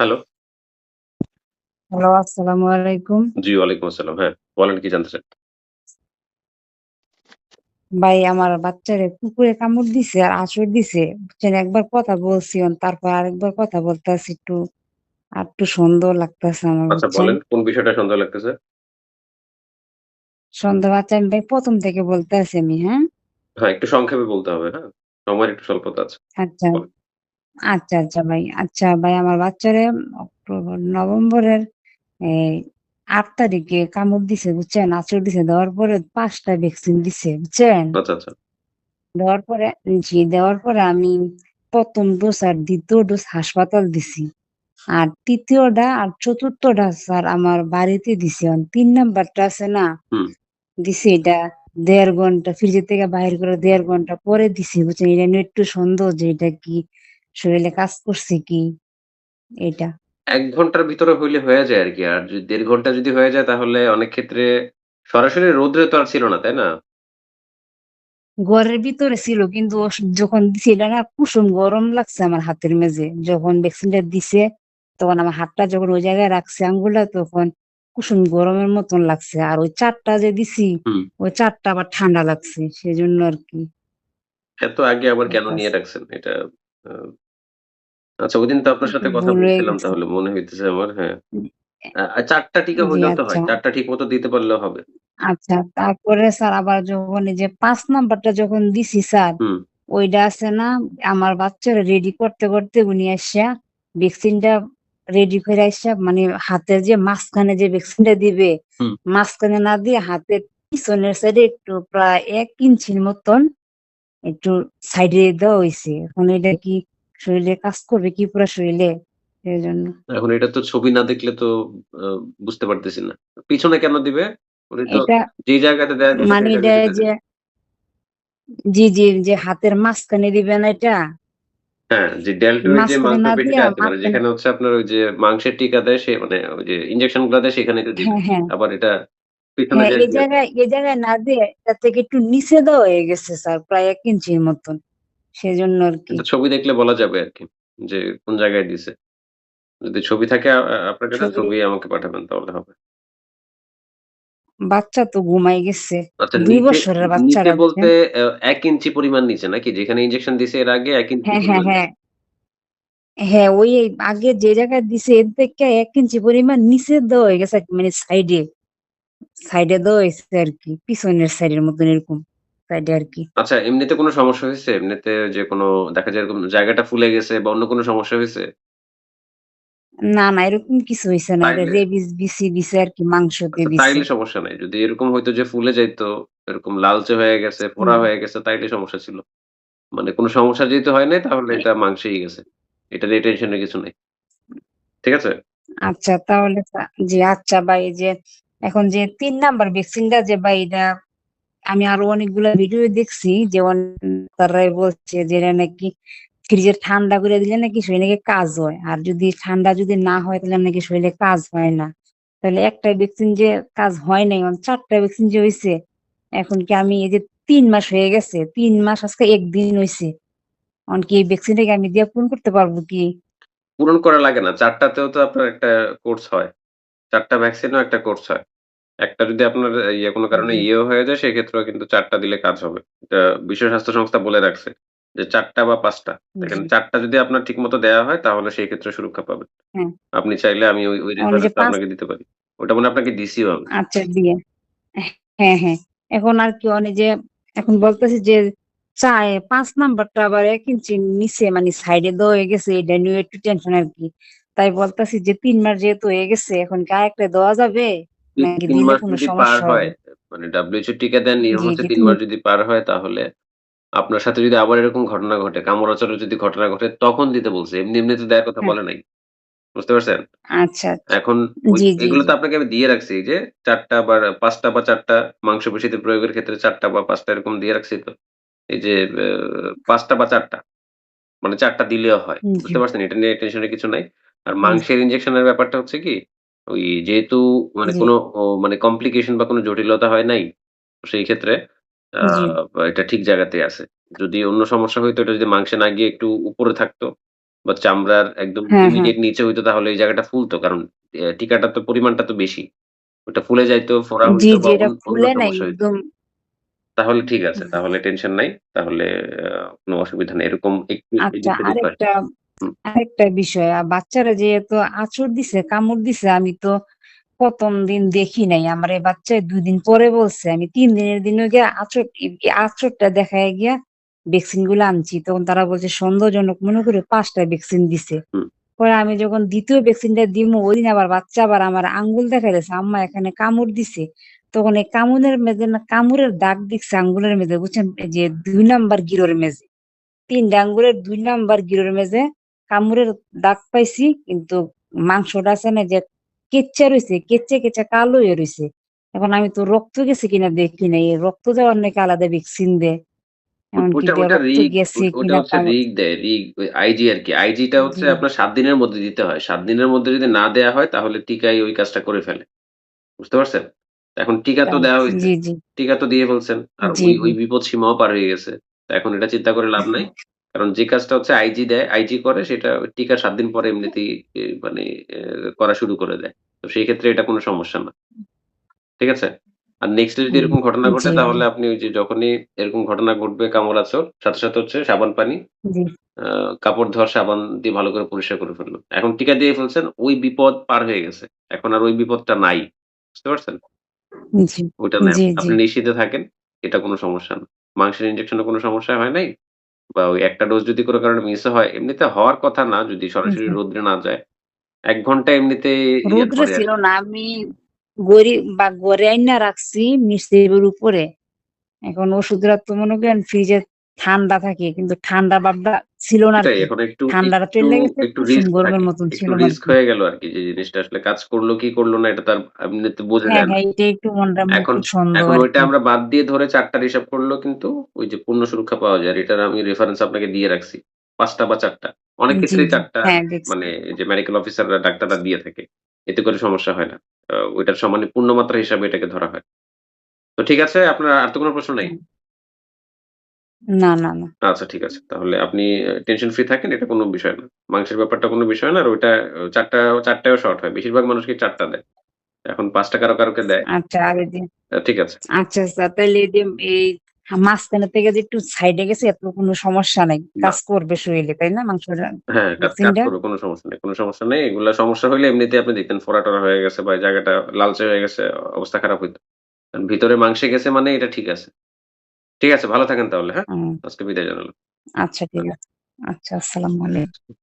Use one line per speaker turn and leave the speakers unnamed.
Hello.
Hello, আসসালামু আলাইকুম।
জি, ওয়ালাইকুম আসসালাম। হ্যাঁ, বলেন কি জানতে চান?
ভাই আমার বাচ্চারে কুকুরে কামড় দিছে আর আঁচড় দিছে। বুঝছেন একবার কথা বলছি তারপর আরেকবার কথা বলতাছি একটু সন্দেহ লাগতাছে আমার
আচ্ছা
বুঝছেন।
বলেন কোন বিষয়টা সন্দেহ লাগতেছে?
সন্দেহ আছে আমি ভাই ১ম থেকে বলতেছি আমি, হ্যাঁ?
হ্যাঁ, একটু সংক্ষেপে বলতে হবে, হ্যাঁ? সময়ের একটু স্বল্পতা আছে।
আচ্ছা,
বলেন।
আচ্ছা ভাই। আচ্ছা ভাই আমার বাচ্চারে অক্টোবর নভেম্বরের এই ৮ তারিখে কামড় দিছে বুঝছেন? আঁচড় দিছে। দেওয়ার পরে ৫ টা ভ্যাকসিন দিছে বুঝছেন?
আচ্ছা, আচ্ছা।
দেওয়ার পরে দেওয়ার পরে আমি ১ম ডোজ আর ২য় ডোজ হাসপাতাল দিছি। আর ৩য় টা আর ৪র্থ টা স্যার আমার বাড়িতে দিছি। ৩ নাম্বারটা আছে না?
হুম।
দিছি এটা ১.৫ ঘন্টা ফ্রিজের থেকে বাহির করে ১.৫ ঘন্টা পরে দিছি বুঝছেন? এটা নিয়ে একটু সন্দেহ যে এটা কি শরীরে কাজ করছে কি এটা।
১ ঘন্টার ভিতরে হইলে হয়ে যায় আরকি। আর ১.৫ ঘন্টা যদি হয়ে যায় তাহলে অনেক ক্ষেত্রে সরাসরি রৌদ্রে তো আর ছিল না, তাই না?
ঘরের ভিতরে ছিল কিন্তু যখন দিছি এটা না কুসুম গরম লাগছে আমার হাতের মেঝে। যখন ভ্যাকসিনটা দিছে তখন আমার হাতটা যখন ওই জায়গায় রাখছি আঙ্গুলটা তখন কুসুম গরমের মতন লাগছে। আর ওই ৪ টা যে দিছি
হুম।
ওই ৪ টা আবার ঠান্ডা লাগছে। সেজন্য আরকি
এত আগে আবার কেন নিয়ে
বলতাছি।
রাখছেন? এটা আ আচ্ছা ওইদিন তো আপনার
একটু
সাথে কথা
ভুল হয়ে
বলছিলাম
গেছে।
তাহলে মনে হইতেছে আমার, হ্যাঁ।
উম
৪ টা টিকা
জি
হইলেও তো
আচ্ছা।
হয়। ৪ টা ঠিক মতো দিতে পারলেও হবে।
আচ্ছা তারপরে স্যার আবার যখন এই যে ৫ নাম্বারটা যখন দিছি স্যার,
হুম,
ওইটা আছে না আমার বাচ্চারা রেডি করতে উনি আইসা ভ্যাকসিনটা রেডি কইরা আইসা মানে হাতের যে মাঝখানে যে ভ্যাকসিনটা দিবে,
হুম।
মাঝখানে না দিয়ে হাতের পিছনের সাইডে একটু প্রায় ১ ইঞ্চির মতন একটু সাইডে দেওয়া হইছে। এখন এটা কি শরীরে কাজ করবে কি পুরা শরীলে? সেজন্য।
এখন এটা তো ছবি না দেখলে তো আ বুঝতে পারতেছি না। পিছনে কেন দিবে? উনি তো
এটা
যে জায়গাতে দেয়ার কথা
মানে
সেই
এটা
জায়গায় দিতে
যে
দেন।
জি, যে হাতের মাঝখানে দিবে না এটা?
হ্যাঁ, যে ডেল্টয়েড যে
মাঝখানে না
মাংসপেশিটা
দিয়া
আছে মানে
মাঝখানে
যেখানে হচ্ছে আপনার ওই যে মাংসের টিকা দেয় সে মানে ওই যে ইনজেকশন গুলা দেয় সেখানে তো দিবে।
হ্যাঁ, হ্যাঁ।
আবার এটা পিছনে
হ্যাঁ,
যে দিয়ে দেয়।
এই জায়গায় না দিয়ে এটা থেকে একটু নিচে দেওয়া হয়ে গেছে স্যার প্রায় ১ ইঞ্চির মতন। সেজন্য আরকি।
কিন্তু ছবি দেখলে বলা যাবে আরকি যে কোন জায়গায় দিছে। যদি ছবি থাকে আপনার কাছে
ছবি
ছবি আমাকে পাঠাবেন তাহলে হবে।
বাচ্চা তো ঘুমাই গেছে।
আচ্ছা
২
নিচে
বছরের
নিচে
বাচ্চারা
বলতে
বুঝছেন?
১ ইঞ্চি পরিমাণ নিচে নাকি? যেখানে ইনজেকশন দিছে এর আগে ১ ইঞ্চি
হ্যাঁ, হ্যাঁ,
পরিমাণ
হ্যাঁ।
নিচে।
হ্যাঁ, ওই আগে যে জায়গায় দিছে এর থেকে ১ ইঞ্চি পরিমাণ নিচে দেওয়া হয়ে গেছে মানে সাইডে দেওয়া হইছে আরকি। পিছনের সাইডের মতন এরকম সাইডে আরকি।
আচ্ছা এমনিতে কোনো সমস্যা হইছে? এমনিতে যে কোনো দেখা যায় এরকম জায়গাটা ফুলে গেছে বা অন্য কোনো সমস্যা হইছে?
না, এরকম কিছু হইছে না। এটা
তাইলে
রেবিস বিসি দিছে আরকি মাংসতে
আচ্ছা
দিছে।
তাইলে সমস্যা নাই। যদি এরকম হইতো যে ফুলে যাইতো, এরকম লালচে হয়ে গেছে, ফোড়া
হুম।
হয়ে গেছে তাইলে সমস্যা ছিল। মানে কোন সমস্যা যেহেতু হয় নাই তাহলে
এ
এটা মাংসেই গেছে। এটা নিয়ে টেনশনের কিছু নাই। ঠিক আছে?
আচ্ছা তাহলে জি আচ্ছা ভাই এই যে এখন যে ৩ নাম্বার ভ্যাকসিনটা যে ভাই এটা আমি আরো অনেকগুলা ভিডিও দেখছি যে তারাই বলছে যে এটা নাকি ফ্রিজে ঠান্ডা করে দিলে নাকি শরীরে নাকি কাজ হয়। আর যদি ঠান্ডা যদি না হয় তাহলে নাকি শরীরে কাজ হয় না। তাহলে একটা ভ্যাকসিন যে কাজ হয় নাই ৪ টা ভ্যাকসিন যে হইছে, এখন কি আমি এই যে ৩ মাস হয়ে গেছে, ৩ মাস আজকে ১ দিন হইছে। এখন কি এই ভ্যাকসিনটা কি আমি দিয়া পূরণ করতে পারবো কি?
পূরণ করা লাগে না। ৪ টাতেও তো আপনার একটা কোর্স হয়। ৪ টা ভ্যাকসিনেও একটা কোর্স হয়। একটা যদি আপনার কোন কারণে
জি,
হয়ে যায় সেক্ষেত্রেও কিন্তু ৪ টা দিলে কাজ হবে। এটা বিশ্ব স্বাস্থ্য সংস্থা বলে রাখছে। যে ৪ টা বা ৫ টা। দেখেন
জি,
৪ টা যদি আপনার ঠিকমতো দেয়া হয় তাহলে সেই ক্ষেত্রে সুরক্ষা পাবেন।
হ্যাঁ।
আপনি চাইলে আমি ওই
এখন এই যে
রেফারেন্স টা
৫
আপনাকে দিতে পারি। ওটা মনে হয় আপনাকে দিছিও আমি।
আচ্ছা দিয়ে হ্যাঁ। এখন আর কি যে এখন বলতেছি যে ৫ নাম্বারটা আবার ১ ইঞ্চি নিচে মানে সাইডে দেওয়া হয়ে গেছে এটা নিয়ে একটু টেনশন আরকি। তাই বলতেছি যে ৩ মাস যেহেতু হয়ে গেছে এখন কি আরেকটা দেওয়া যাবে? নাকি
৩
দিলে
মাস
কোনো
যদি পার
সমস্যা
হয়,
হবে?
মানে WHO টিকা দেন নিয়ম হচ্ছে
জি
৩ মাস যদি পার হয় তাহলে আপনার সাথে যদি আবার এরকম ঘটনা ঘটে, কামড়াচড়ার যদি ঘটনা ঘটে তখন দিতে বলছে। এমনি তো দেয়ার কথা
হ্যাঁ,
বলে নাই। বুঝতে পারছেন?
আচ্ছা।
এখন এগুলো তো
জি।
আপনাকে আমি দিয়ে রাখছি এই যে ৪ টা বা ৫ টা বা ৪ টা মাংসপেশিতে প্রয়োগের ক্ষেত্রে ৪ টা বা ৫ টা এরকম দিয়ে রাখছি তো। এই যে ৫ টা বা ৪ টা। মানে ৪ টা দিলেও হয়।
জি,
বুঝতে পারছেন? এটা নিয়ে টেনশনের কিছু নাই। আর
জি,
মাংসের ইনজেকশনের ব্যাপারটা হচ্ছে কি, ওই যেহেতু মানে
জি,
কোনো মানে কমপ্লিকেশন বা কোনো জটিলতা হয় নাই, তো সেই ক্ষেত্রে আ
জি,
এটা ঠিক জায়গাতেই আছে। যদি অন্য সমস্যা হইতো এটা যদি মাংসে না গিয়ে একটু উপরে থাকতো, বা চামড়ার একদম
হ্যাঁ, হ্যাঁ।
ইমিডিয়েট নিচে হইতো তাহলে এই জায়গাটা ফুলতো। কারণ টিকাটার তো পরিমাণটা তো বেশি। ওটা ফুলে যাইতো, ফোড়া
জি,
হইতো
জি,
বা
এটা
অন্য
ফুলে নাই
সমস্যা হইতো।
একদম।
তাহলে ঠিক আছে। তাহলে টেনশন নাই। তাহলে কোনো অসুবিধা নেই। এরকম একটু
আচ্ছা,
এদিক সেদিক হয়। হুম।
আরেকটা বিষয় বাচ্চারা যে এত আঁচড় দিছে, কামড় দিছে আমি তো ১ম দিন দেখি নাই। আমার এই বাচ্চায় ২ দিন পরে বলছে। আমি ৩ দিনের দিনে গিয়া আঁচড়টা দেখাইয়া গিয়া ভ্যাকসিন গুলা আনছি। তখন তারা বলছে সন্দেহজনক মনে করে ৫ টা ভ্যাকসিন দিছে।
হুম।
পরে আমি যখন ২য় ভ্যাকসিনটা দিমু ওইদিন আবার বাচ্চা আবার আমার আঙ্গুল দেখাইতেছে, "আম্মা এখানে কামড় দিছে।" তখন এই কামড়ের মেঝে না কামড়ের দাগ দেখছে আঙ্গুলের মেঝে বুঝছেন? এই যে ২ নাম্বার গিরোর মেঝে। ৩ টা আঙ্গুলের ২ নাম্বার গিরোর মেঝে কামড়ের দাগ পাইছি। কিন্তু মাংসটা আছে না যে কেচ্চা রইছে, কেচ্চা কালো হয়ে রইছে। এখন আমি তো রক্ত গেছে কিনা দেখি নাই। এই রক্ত দেওয়ার নাকি আলাদা ভ্যাকসিন দেয়। এমনকি
ওটা ওটা
রক্ত
রিগ
গেছে
ওটা
কিনা
হচ্ছে
তাও
রিগ দেয়। রিগ ওই আইজি আরকি। আইজিটা হচ্ছে
জি,
আপনার ৭ দিনের মধ্যে দিতে হয়। ৭ দিনের মধ্যে যদি না দেয়া হয় তাহলে টিকাই ওই কাজটা করে ফেলে। বুঝতে পারছেন? এখন টিকা তো
তাই।
দেওয়া হইছে।
জি, জি,
টিকা তো দিয়ে ফেলছেন। আর
জি,
ওই
জি।
ওই বিপদ সীমাও পার হয়ে গেছে। তো এখন এটা চিন্তা করে লাভ নাই। কারণ যে কাজটা হচ্ছে আইজি দেয়, আইজি করে সেটা টিকার ৭ দিন পরে এমনিতেই মানে করা শুরু করে দেয়। তো সেই ক্ষেত্রে এটা কোনো সমস্যা না। ঠিক আছে? আর নেক্সট এ যদি
হুম,
এরকম ঘটনা ঘটে
জি, জি,
তাহলে আপনি ওই যে যখনই এরকম ঘটনা ঘটবে কামড়-আঁচড় সাথে হচ্ছে সাবান পানি
জি,
আ কাপড় ধোয়ার সাবান দিয়ে ভালো করে পরিষ্কার করে ফেলুন। এখন টিকা দিয়ে ফেলছেন, ওই বিপদ পার হয়ে গেছে। এখন আর ওই বিপদটা নাই। বুঝতে পারছেন?
জি,
ওইটা নাই।
জি, জি,
আপনি নিশ্চিন্তে থাকেন। এটা কোনো সমস্যা না। মাংসের ইনজেকশনে কোনো সমস্যা হয় নাই। বা ওই একটা ডোজ যদি কোনো কারণে মিসও হয়, এমনিতে হওয়ার কথা না যদি সরাসরি
জি।
রোদ্রে না যায়। ১ ঘন্টা এমনিতে ইয়ার
রৌদ্রে
পরে
ছিল
আরকি।
না। আমি ঘরে আইনা রাখছি নিশ্চিপের উপরে। এখন ওষুধরা তো মনে করেন ফ্রিজে ঠান্ডা থাকে। কিন্তু ঠান্ডা ভাবটা ছিল না
সেটাই
আরকি।
এখন একটু
ঠান্ডাটা
একটু
চইল্লা গেছে
একটু
কুসুম
রিস্ক
গরমের
থাকে।
মতন
একটু
ছিল
রিস্ক
আরকি।
হয়ে গেল আরকি যে জিনিসটা আসলে কাজ করলো কি করল না এটা তার এমনিতে বোঝা
হ্যাঁ,
যায় না।
হ্যাঁ, এটাই একটু মনটার
এখন
মধ্যে সন্দেহ
এখন ওইটা
আরকি।
আমরা বাদ দিয়ে ধরে ৪ টার হিসাব করলেও কিন্তু ওই যে পূর্ণ সুরক্ষা পাওয়া যায়। আর এটার আমি রেফারেন্স আপনাকে দিয়ে রাখছি। ৫ টা বা ৪ টা। অনেক
জি,
ক্ষেত্রেই
জি।
৪ টা
হ্যাঁ, দেখছি।
মানে যে মেডিকেল অফিসাররা ডাক্তাররা দিয়ে থাকে। এতে করে সমস্যা হয় না। ওইটার সমানে পূর্ণ মাত্রা হিসাবে এটাকে ধরা হয়। তো ঠিক আছে, আপনার আর তো কোন প্রশ্ন নাই?
হুম। না, না, না।
আচ্ছা ঠিক আছে। তাহলে আপনি টেনশন ফ্রি থাকেন, এটা কোন বিষয় না। মাংসের ব্যাপারটা কোন বিষয় না। আর ওইটা ৪ টায়ও শর্ট হয়। বেশিরভাগ মানুষকে ৪ টা দেয়। এখন ৫ টা কারো দেয়।
আচ্ছা আর এই যে
ঠিক আছে।
আচ্ছা, আচ্ছা তাইলে এই যে এই মাঝখানে থেকে যে একটু সাইডে গেছে এত কোনো সমস্যা নাই।
না।
কাজ করবে শরীরে, তাই না? মাংসটা
হ্যাঁ, কাজ
ভ্যাকসিনটা?
করবে কোন সমস্যা নেই। কোন সমস্যা নেই। এগুলা সমস্যা হইলে এমনিতেই আপনি দেখতেন ফোড়া-টোড়া হয়ে গেছে বা এই জায়গাটা লালচে হয়ে গেছে, অবস্থা খারাপ হইতো। কারণ ভিতরে মাংসে গেছে মানে এটা ঠিক আছে। ঠিক আছে, ভালো থাকেন তাহলে, হ্যাঁ?
হুম,
আজকে বিদায় জানালাম।
আচ্ছা ঠিক আছে। আচ্ছা, আসসালামু আলাইকুম।